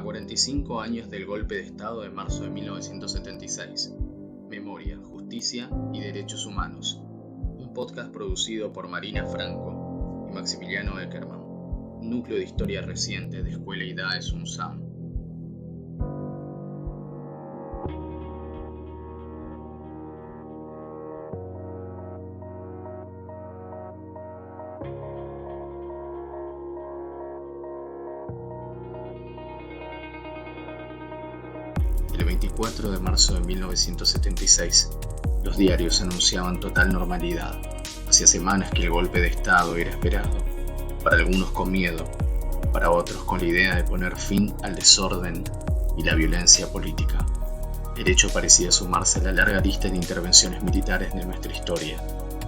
45 años del golpe de Estado de marzo de 1976. Memoria, Justicia y Derechos Humanos. Un podcast producido por Marina Franco y Maximiliano Eckerman. Un núcleo de historia reciente de Escuela IDAES UNSAM. El 24 de marzo de 1976, los diarios anunciaban total normalidad. Hacía semanas que el golpe de Estado era esperado, para algunos con miedo, para otros con la idea de poner fin al desorden y la violencia política. El hecho parecía sumarse a la larga lista de intervenciones militares de nuestra historia,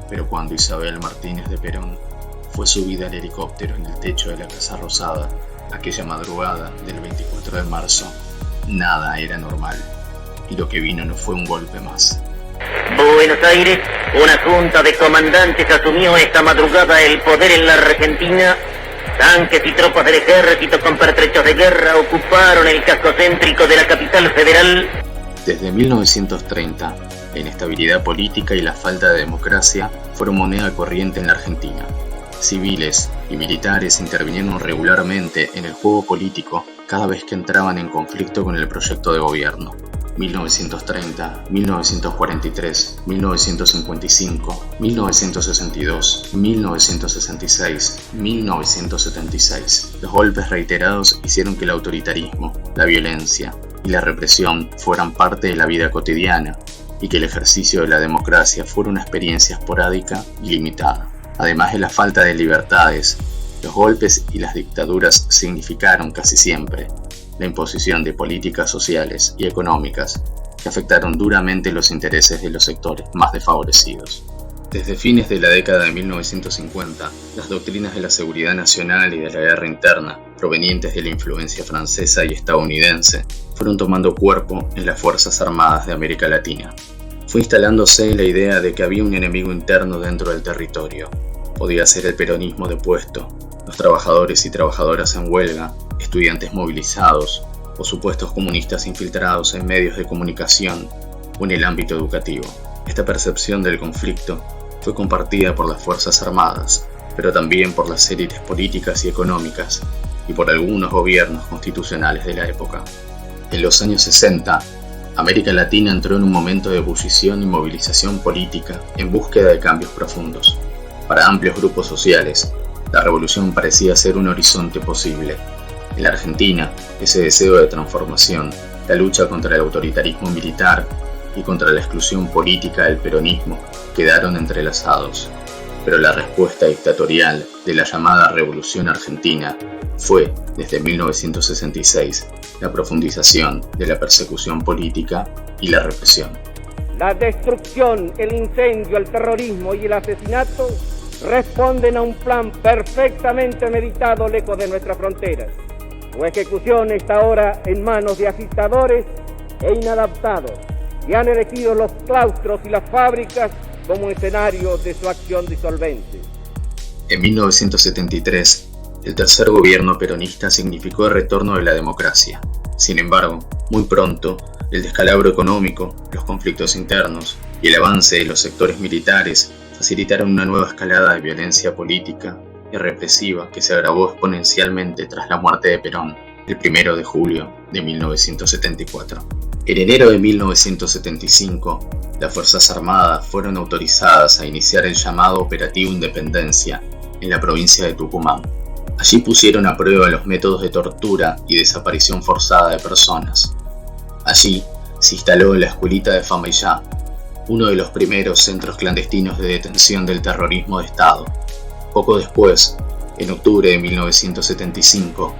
pero cuando Isabel Martínez de Perón fue subida al helicóptero en el techo de la Casa Rosada, aquella madrugada del 24 de marzo, nada era normal, y lo que vino no fue un golpe más. Buenos Aires, una junta de comandantes asumió esta madrugada el poder en la Argentina. Tanques y tropas del ejército con pertrechos de guerra ocuparon el casco céntrico de la capital federal. Desde 1930, la inestabilidad política y la falta de democracia fueron moneda corriente en la Argentina. Civiles y militares intervinieron regularmente en el juego político cada vez que entraban en conflicto con el proyecto de gobierno. 1930, 1943, 1955, 1962, 1966, 1976. Los golpes reiterados hicieron que el autoritarismo, la violencia y la represión fueran parte de la vida cotidiana y que el ejercicio de la democracia fuera una experiencia esporádica y limitada. Además de la falta de libertades, los golpes y las dictaduras significaron casi siempre la imposición de políticas sociales y económicas que afectaron duramente los intereses de los sectores más desfavorecidos. Desde fines de la década de 1950, las doctrinas de la seguridad nacional y de la guerra interna, provenientes de la influencia francesa y estadounidense, fueron tomando cuerpo en las Fuerzas Armadas de América Latina. Fue instalándose la idea de que había un enemigo interno dentro del territorio. Podía ser el peronismo depuesto, los trabajadores y trabajadoras en huelga, estudiantes movilizados o supuestos comunistas infiltrados en medios de comunicación o en el ámbito educativo. Esta percepción del conflicto fue compartida por las Fuerzas Armadas, pero también por las élites políticas y económicas y por algunos gobiernos constitucionales de la época. En los años 60, América Latina entró en un momento de ebullición y movilización política en búsqueda de cambios profundos. Para amplios grupos sociales, la revolución parecía ser un horizonte posible. En la Argentina, ese deseo de transformación, la lucha contra el autoritarismo militar y contra la exclusión política del peronismo quedaron entrelazados. Pero la respuesta dictatorial de la llamada Revolución Argentina fue, desde 1966, la profundización de la persecución política y la represión. La destrucción, el incendio, el terrorismo y el asesinato responden a un plan perfectamente meditado lejos de nuestras fronteras. Su ejecución está ahora en manos de agitadores e inadaptados que han elegido los claustros y las fábricas como escenarios de su acción disolvente. En 1973, el tercer gobierno peronista significó el retorno de la democracia. Sin embargo, muy pronto, el descalabro económico, los conflictos internos y el avance de los sectores militares facilitaron una nueva escalada de violencia política y represiva que se agravó exponencialmente tras la muerte de Perón, el 1 de julio de 1974. En enero de 1975, las Fuerzas Armadas fueron autorizadas a iniciar el llamado Operativo Independencia en la provincia de Tucumán. Allí pusieron a prueba los métodos de tortura y desaparición forzada de personas. Allí se instaló la Escuelita de Famaillá, uno de los primeros centros clandestinos de detención del terrorismo de Estado. Poco después, en octubre de 1975,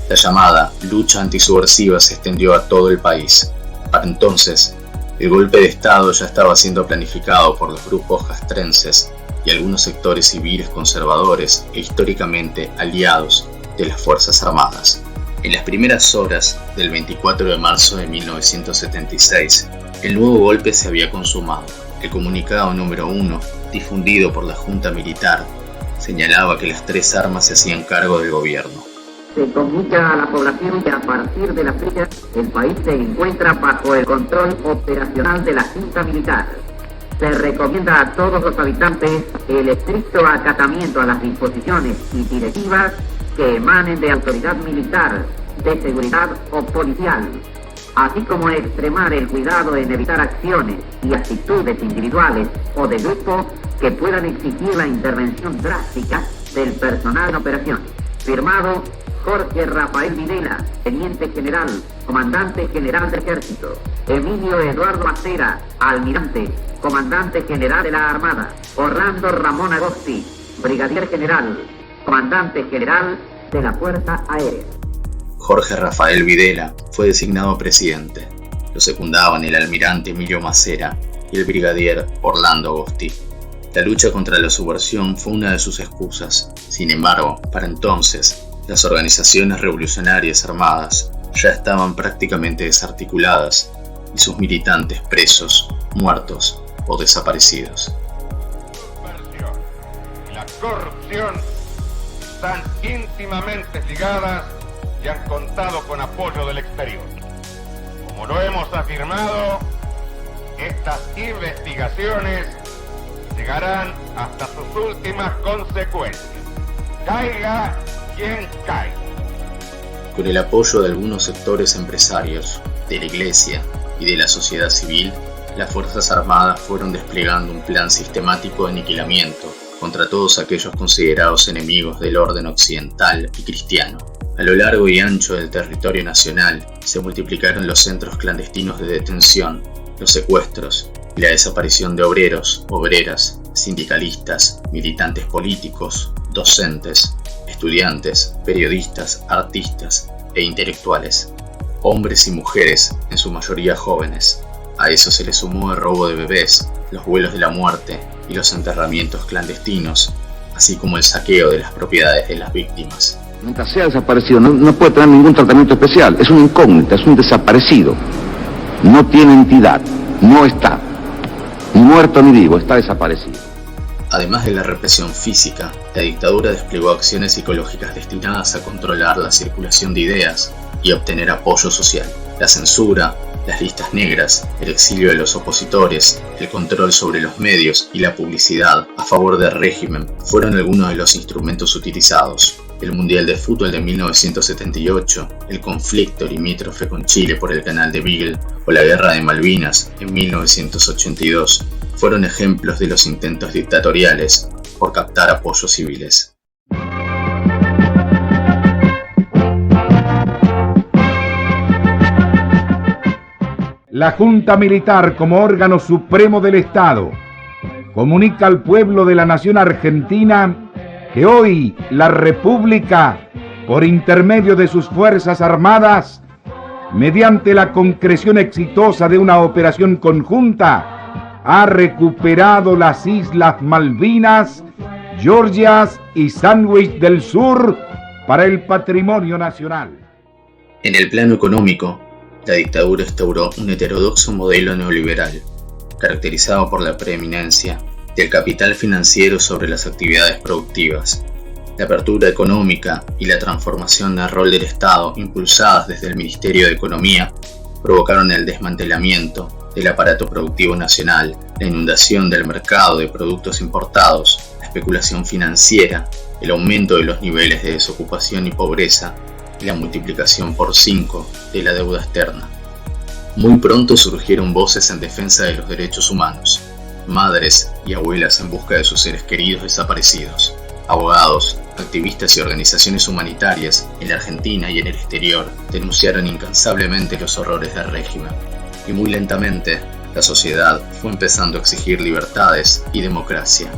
la llamada lucha antisubversiva se extendió a todo el país. Para entonces, el golpe de Estado ya estaba siendo planificado por los grupos castrenses y algunos sectores civiles conservadores e históricamente aliados de las Fuerzas Armadas. En las primeras horas del 24 de marzo de 1976, el nuevo golpe se había consumado. El comunicado número 1, difundido por la Junta Militar, señalaba que las tres armas se hacían cargo del gobierno. se comunica a la población que a partir de la fecha el país se encuentra bajo el control operacional de la Junta Militar. Se recomienda a todos los habitantes el estricto acatamiento a las disposiciones y directivas que emanen de autoridad militar, de seguridad o policial, así como extremar el cuidado en evitar acciones y actitudes individuales o de grupo que puedan exigir la intervención drástica del personal en operación. Firmado Jorge Rafael Videla, Teniente General, Comandante General del Ejército. Emilio Eduardo Macera, Almirante, Comandante General de la Armada. Orlando Ramón Agosti, Brigadier General, Comandante General de la Fuerza Aérea. Jorge Rafael Videla fue designado presidente. Lo secundaban el almirante Emilio Macera y el brigadier Orlando Agosti. La lucha contra la subversión fue una de sus excusas. Sin embargo, para entonces, las organizaciones revolucionarias armadas ya estaban prácticamente desarticuladas y sus militantes presos, muertos o desaparecidos. La corrupción están íntimamente ligadas y han contado con apoyo del exterior. Como lo hemos afirmado, estas investigaciones llegarán hasta sus últimas consecuencias. Caiga quien caiga. Con el apoyo de algunos sectores empresarios, de la Iglesia y de la sociedad civil, las Fuerzas Armadas fueron desplegando un plan sistemático de aniquilamiento contra todos aquellos considerados enemigos del orden occidental y cristiano. A lo largo y ancho del territorio nacional se multiplicaron los centros clandestinos de detención, los secuestros y la desaparición de obreros, obreras, sindicalistas, militantes políticos, docentes, estudiantes, periodistas, artistas e intelectuales, hombres y mujeres, en su mayoría jóvenes. A eso se le sumó el robo de bebés, los vuelos de la muerte y los enterramientos clandestinos, así como el saqueo de las propiedades de las víctimas. Mientras sea desaparecido, no puede tener ningún tratamiento especial. Es una incógnita, es un desaparecido. No tiene entidad, no está. Ni muerto ni vivo, está desaparecido. Además de la represión física, la dictadura desplegó acciones psicológicas destinadas a controlar la circulación de ideas y obtener apoyo social. La censura, las listas negras, el exilio de los opositores, el control sobre los medios y la publicidad a favor del régimen fueron algunos de los instrumentos utilizados. El Mundial de Fútbol de 1978, el conflicto limítrofe con Chile por el canal de Beagle o la Guerra de Malvinas en 1982 fueron ejemplos de los intentos dictatoriales por captar apoyos civiles. La Junta Militar, como órgano supremo del Estado, comunica al pueblo de la nación argentina que hoy la República, por intermedio de sus Fuerzas Armadas, mediante la concreción exitosa de una operación conjunta, ha recuperado las Islas Malvinas, Georgias y Sandwich del Sur para el patrimonio nacional. En el plano económico, la dictadura instauró un heterodoxo modelo neoliberal, caracterizado por la preeminencia del capital financiero sobre las actividades productivas. La apertura económica y la transformación del rol del Estado, impulsadas desde el Ministerio de Economía, provocaron el desmantelamiento del aparato productivo nacional, la inundación del mercado de productos importados, la especulación financiera, el aumento de los niveles de desocupación y pobreza y la multiplicación por 5 de la deuda externa. Muy pronto surgieron voces en defensa de los derechos humanos, madres y abuelas en busca de sus seres queridos desaparecidos, abogados, activistas y organizaciones humanitarias en la Argentina y en el exterior denunciaron incansablemente los horrores del régimen. Y muy lentamente, la sociedad fue empezando a exigir libertades y democracia.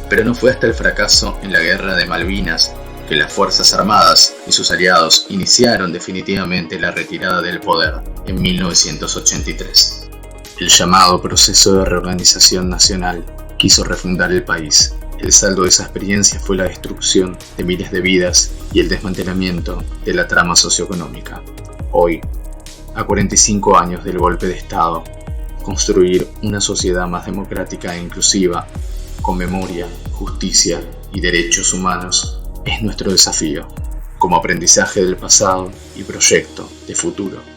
Pero no fue hasta el fracaso en la Guerra de Malvinas que las Fuerzas Armadas y sus aliados iniciaron definitivamente la retirada del poder en 1983. El llamado proceso de reorganización nacional quiso refundar el país. El saldo de esa experiencia fue la destrucción de miles de vidas y el desmantelamiento de la trama socioeconómica. Hoy, a 45 años del golpe de Estado, construir una sociedad más democrática e inclusiva, con memoria, justicia y derechos humanos, es nuestro desafío. como aprendizaje del pasado y proyecto de futuro.